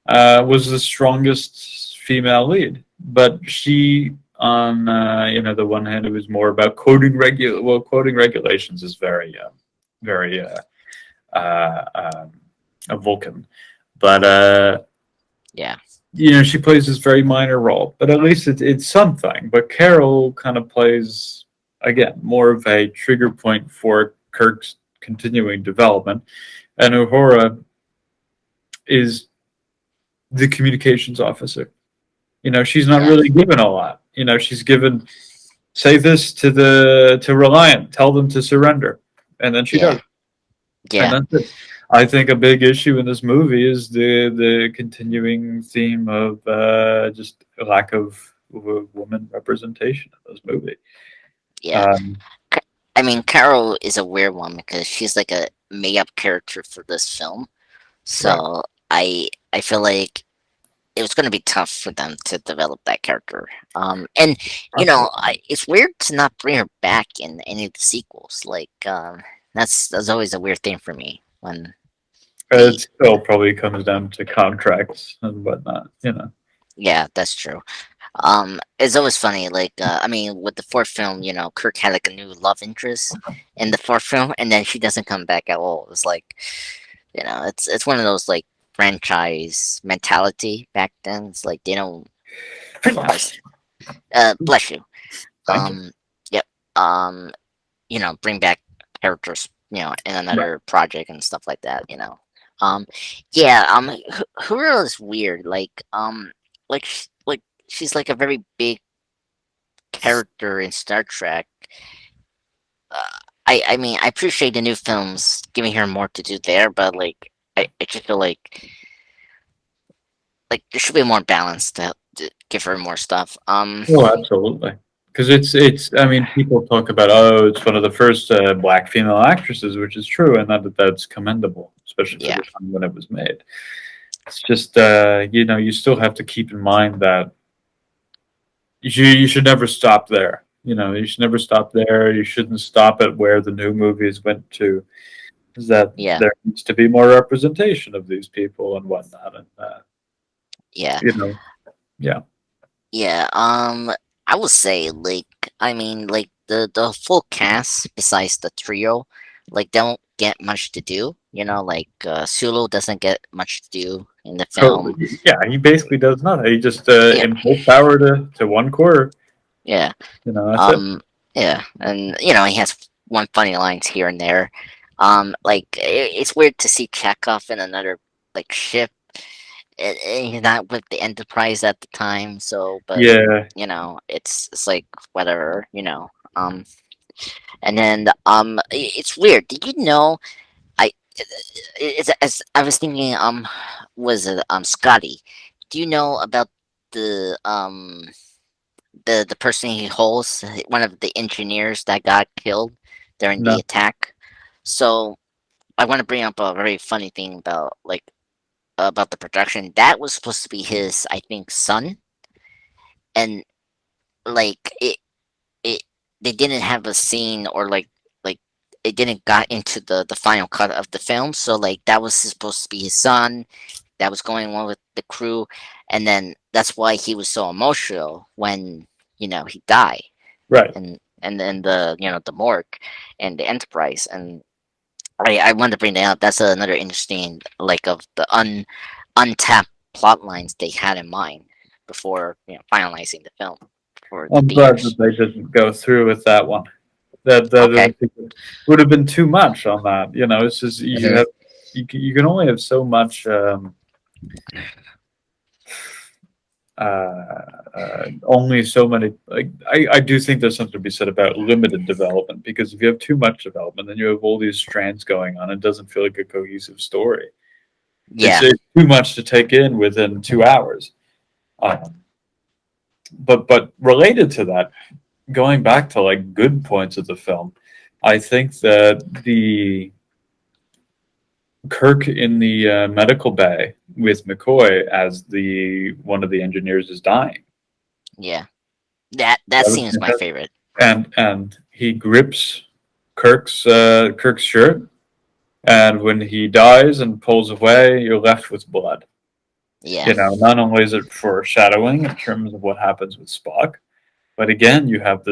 was the strongest female lead, but she, on the one hand, it was more about quoting regulations is very a Vulcan, but yeah, she plays this very minor role, but at least it's something. But Carol kind of plays, again, more of a trigger point for Kirk's continuing development, and Uhura is the communications officer. She's not yeah, really given a lot. She's given, say this to Reliant, tell them to surrender, and then she yeah, does, and yeah, that's it. I think a big issue in this movie is the continuing theme of just a lack of woman representation in this movie. yeah. Um, Ca- I mean, Carol is a weird one because she's like a made-up character for this film. right. So I feel like it was going to be tough for them to develop that character. And Absolutely. it's weird to not bring her back in any of the sequels. Like, that's always a weird thing for me when It the still probably comes down to contracts and whatnot. yeah, that's true. It's always funny. Like, I mean, with the fourth film, Kirk had like a new love interest in the fourth film, and then she doesn't come back at all. It's like, it's one of those like franchise mentality back then. It's like they don't, it's bless you. Thank you. Um, yep. Um, bring back characters, in Right. another project and stuff like that. Um, yeah. Huro is weird. Like she's like a very big character in Star Trek. I mean, I appreciate the new films giving her more to do there, but like, I just feel like there should be more balance to give her more stuff. Oh, absolutely. Because it's. I mean, people talk about, it's one of the first black female actresses, which is true, and that's commendable, especially for Yeah, the time when it was made. It's just, you still have to keep in mind that you should never stop there. You should never stop there. You shouldn't stop at where the new movies went to. Is that yeah, there needs to be more representation of these people and whatnot, and yeah, you know, yeah. yeah. I would say like, I mean, like the full cast besides the trio, like don't get much to do. Like Sulu doesn't get much to do in the So film. yeah, he basically does nothing. He just Yeah, impulse power to one quarter. yeah. That's it. Yeah, and he has one funny lines here and there. Like it's weird to see Chekhov in another like ship. He's not with the Enterprise at the time, so but Yeah, it's like whatever. And then it's weird. Did you know? I it's as I was thinking. Was it Scotty? Do you know about the the person he holds, one of the engineers that got killed during the no, attack? So I want to bring up a very funny thing about like about the production. That was supposed to be his, I think, son, and like it they didn't have a scene or like it didn't got into the final cut of the film. So like that was supposed to be his son. That was going on with the crew, and then that's why he was so emotional when he died right. and then the the morgue and the Enterprise, and I wanted to bring that up. That's another interesting, like, of the untapped plot lines they had in mind before, finalizing the film for the I'm glad that theaters. they didn't go through with that one. That Okay. would have been too much on that. You know, it's just you Hmm. have you can only have so much. Only so many. Like I do think there's something to be said about limited development because if you have too much development, then you have all these strands going on. It doesn't feel like a cohesive story. Yeah. It's too much to take in within 2 hours. Um, but related to that, going back to like good points of the film, I think that the Kirk in the medical bay with McCoy as the one of the engineers is dying. Yeah. That That was scene is my fantastic. favorite. And he grips Kirk's shirt, and when he dies and pulls away, you're left with blood. Yeah. You know, not only is it foreshadowing in terms of what happens with Spock, but again, you have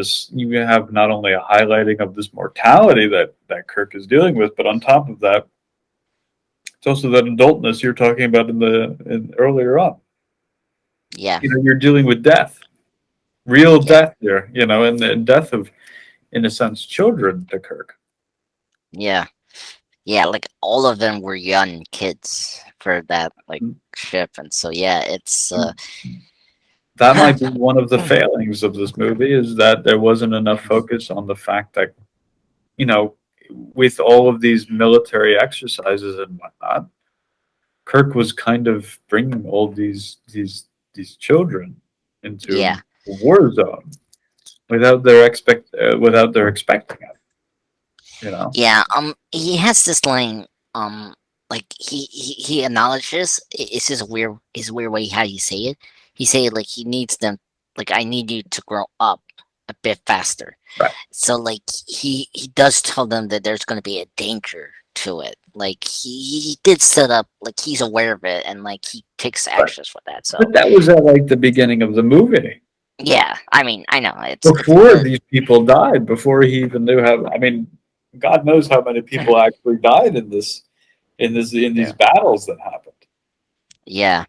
not only a highlighting of this mortality that Kirk is dealing with, but on top of that, it's also that adultness you're talking about earlier on. Yeah. You know, you're dealing with death, real Yeah. death here. You know, and the death of, in a sense, children to Kirk. Yeah. Yeah, like all of them were young kids for that, like, ship, and so yeah, it's That might be one of the failings of this movie is that there wasn't enough Mhm. focus on the fact that, you know, with all of these military exercises and whatnot, Kirk was kind of bringing all these children into Yeah. a war zone without their expecting it. You know, Yeah, he has this line, like he acknowledges it's just his weird way how you say it. He say it like he needs them, like, I need you to grow up a bit faster. right? So like he does tell them that there's going to be a danger to it. Like he did set up, like, he's aware of it, and like he takes But actions for that. So but that was at like the beginning of the movie. yeah, I mean, I know it's Before but these people died, before he even knew how. I mean, God knows how many people actually died in these yeah. battles that happened. Yeah.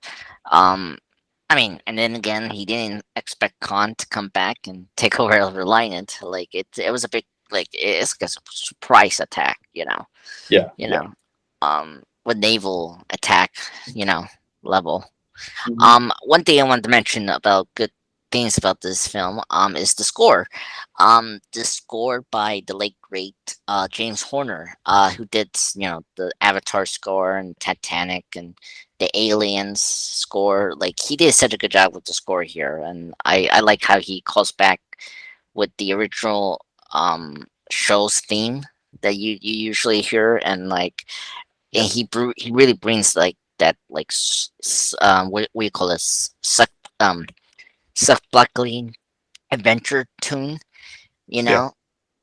Um, I mean, and then again, he didn't expect Khan to come back and take over Reliant. Like it was a big, like, it's like a surprise attack. Yeah, You yeah. know, with naval attack, you know, level. Mhm. One thing I wanted to mention about good things about this film, is the score. The score by the late great James Horner, who did, the Avatar score and Titanic and the Aliens score. Like, he did such a good job with the score here, and I like how he calls back with the original show's theme that you usually hear, and like, Yeah. and he really brings like that, like, what do you call this, sparkling adventure tune, you Yeah. know,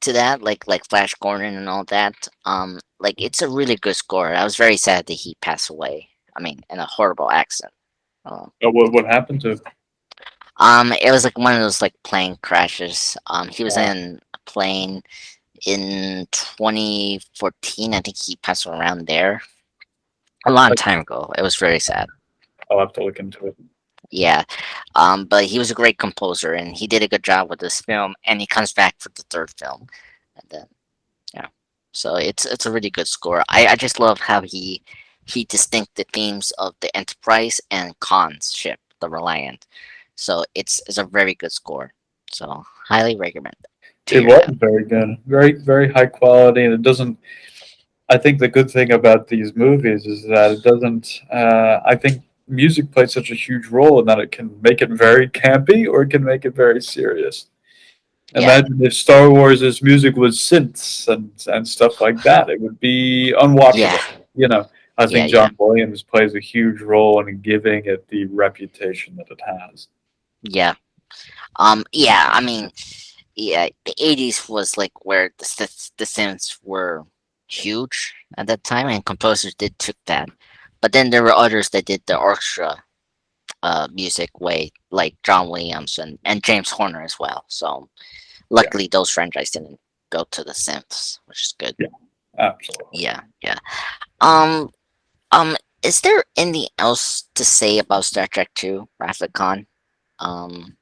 to that, like Flash Gordon and all that. Like, it's a really good score. I was very sad that he passed away. I mean, in a horrible accident. Um, What happened to? it was like one of those, like, plane crashes. He was Uh, in a plane in 2014. I think he passed around there a long time ago. It was very sad. I'll have to look into it. Yeah, but he was a great composer, and he did a good job with this film. And he comes back for the third film, and then, yeah, so it's a really good score. I just love how he distinct the themes of the Enterprise and Khan's ship, the Reliant. So it's a very good score. So highly recommend to It hear was that. very good, very high quality, and it doesn't. I think the good thing about these movies is that it doesn't. I think music plays such a huge role in that it can make it very campy or it can make it very serious. Yeah, Imagine if Star Wars' music was synths and stuff like that. It would be yeah, unwatchable. You know, I yeah, think yeah, John Williams plays a huge role in giving it the reputation that it has. yeah. Yeah. I mean, yeah, the 80s was like where the synths were huge at that time, and composers did took that. But then there were others that did the orchestra music way, like John Williams and James Horner as well. So Yeah, luckily those franchises didn't go to the synths, which is good. yeah. Absolutely. Yeah, yeah. Um, um, is there anything else to say about Star Trek Two, Wrath of Khan? Um,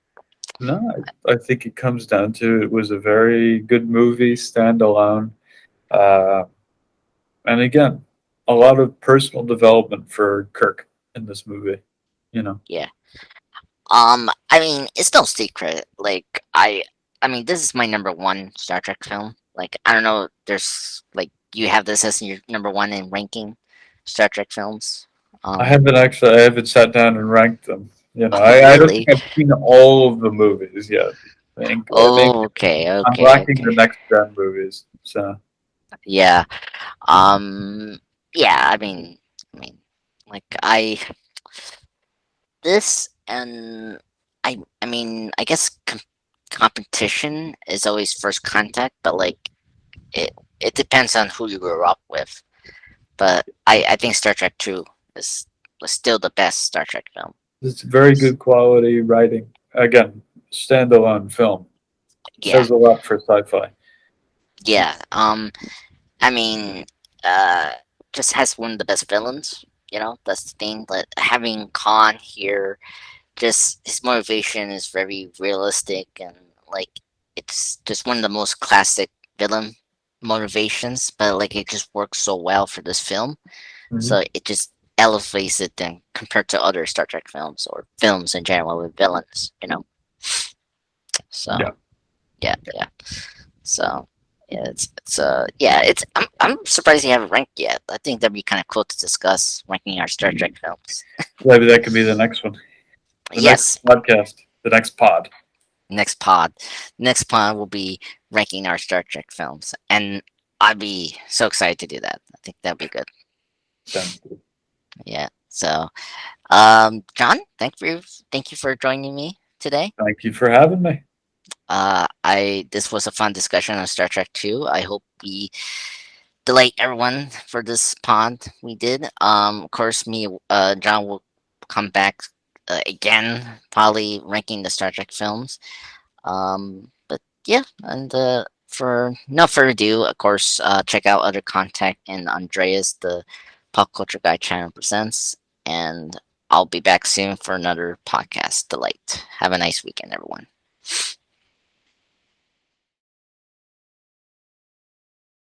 No, I think it comes down to it was a very good movie, standalone. Uh, and again, a lot of personal development for Kirk in this movie. You know, yeah. I mean, it's no secret. Like, I mean, this is my number one Star Trek film. Like, I don't know. There's like, you have this as your number one in ranking Star Trek films. Um, I haven't sat down and ranked them. You know, oh, I don't think really? I've seen all of the movies yet. I think maybe Oh, okay, I'm okay, lacking the okay. next gen movies. So Yeah. Um, yeah. I mean, like I this and I mean, I guess competition is always first contact, but like it it depends on who you grew up with. But I think Star Trek Two is was still the best Star Trek film. it's very good quality writing. Again, standalone film Yeah, says a lot for sci-fi. yeah. I mean, uh, just has one of the best villains. You know, that's the thing. But having Khan here, just his motivation is very realistic and like it's just one of the most classic villain motivations. But like it just works so well for this film. Hmm. So it just elevates it then compared to other Star Trek films or films in general with villains, you know. Yeah. So yeah, yeah. So yeah, it's I'm surprised you haven't ranked yet. I think that'd be kind of cool to discuss ranking our Star Trek films. Maybe that could be the next one, the next Yes, podcast, the next pod. next pod. Next pod will be ranking our Star Trek films, and I'd be so excited to do that. I think that'd be good. Sounds good. Yeah. So, John, thank you for joining me today. Thank you for having me. I this was a fun discussion on Star Trek 2. I hope we delight everyone for this pod we did. Of course, John will come back again, probably ranking the Star Trek films. But yeah, and for no further ado, of course, check out other content in Andreas, the Pop Culture Guy channel presents, and I'll be back soon for another podcast delight. Have a nice weekend, everyone.